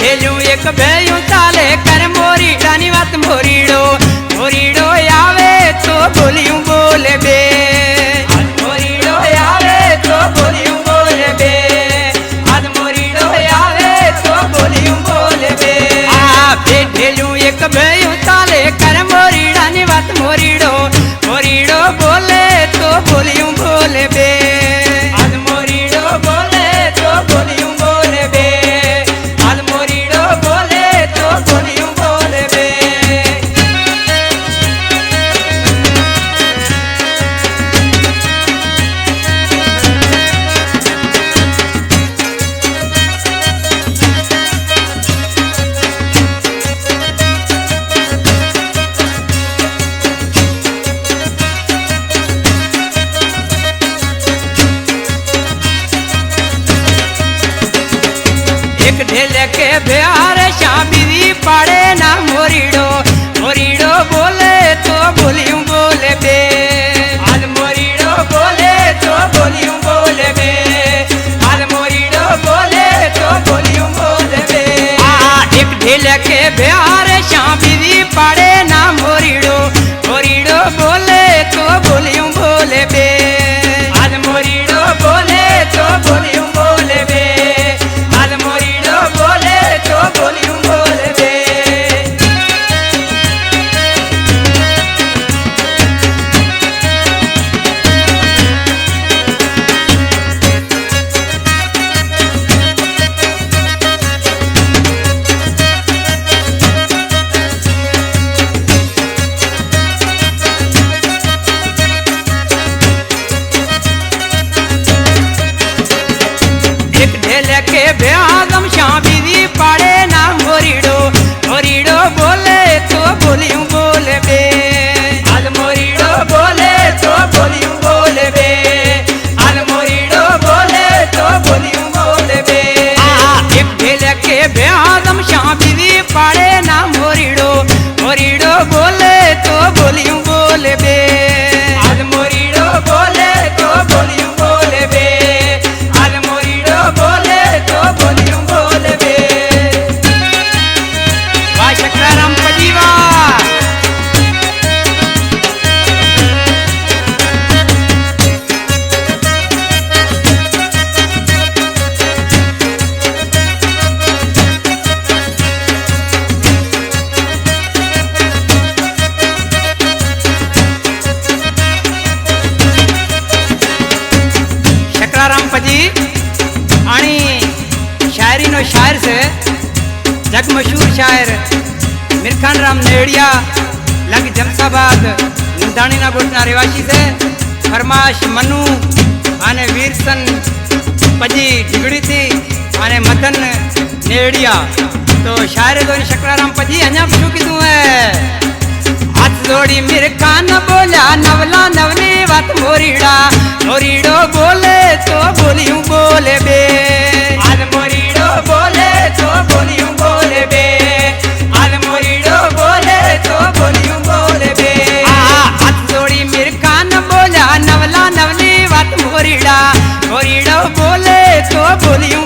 Value एक भेयू चाले कर मोरीड़ा नी बात मोरीड़ो मोरीड़ो आवे तो बोलियूं बोले बे मोरीड़ो आवे तो बोलियूं बोले बे आज मोरीड़ो आवे तो बोलियूं बोले बे भेलू एक भेयू चाले कर मोरीड़ा नी बात मोरीड़ो मोरीड़ो बोले तो बोलियूं बोले बे आज मोरीड़ो बोले तो बोलियूं बोले बे आज मोरीड़ो बोले तो बोलियूं बोले बे। एक ढेल के बिहार शाबी पाड़े ना मोरीड़ो मोरीड़ो बोले तो बोलियूं बोले बे आज मोरीड़ो बोले तो बोलियूं बोले बे आज मोरीड़ो बोले तो बोलियूं बोले बे एक ढेल के बिहार शाबी पाड़े ना मोरीड़ो मोरीड़ो बोले तो बोलियूं बोले बे आज मोरीड़ो बोले तो बोलियूं बोले बे आज मोरीड़ो बोले तो बोलियूं बोले बे। एक ढेल के बेआदम शाबी पाड़े ना मोरीड़ो मोरीड़ो बोले तो बोलियूं बोले बे आज मोरीड़ो बोले तो बोलियूं बोले बे आज मोरीड़ो बोले तो बोलियूं बोले बे एक ढेल के बेआदम शाबी पाड़े ना मोरीड़ो मोरीड़ो बोले तो बोलियूं बोले बे आज मोरीड़ो बोले तो बोलियूं बोले बे आज मोरीड़ो बोले तो बोलियूं बोले बे। वाह शकराराम पजी वाह। शकराराम पजी आणि शायरी नो शायर से जग मशहूर शायर मिरखान राम नेड़िया लग जमसाबाद नंदानी ना गोटना रिवासी से फरमाश मनु आने वीरसन पजी डिगड़ी थी आने मदन नेड़िया तो शायर दो शकराराम पजी अन्या पूछू कि तू है हाथ जोड़ी मिरखान बोला नवला नवली बात मोरीड़ा मोरीड़ो बोले तो बोलियूं बोले बे आज मोरीड़ो बोले तो बोलियूं बोले बे आज मोरीड़ो बोले तो बोलियूं बोले बे हाथ जोड़ी मिरखान बोला नवला नवली बात मोरीड़ा मोरीड़ो बोले तो बोलियूं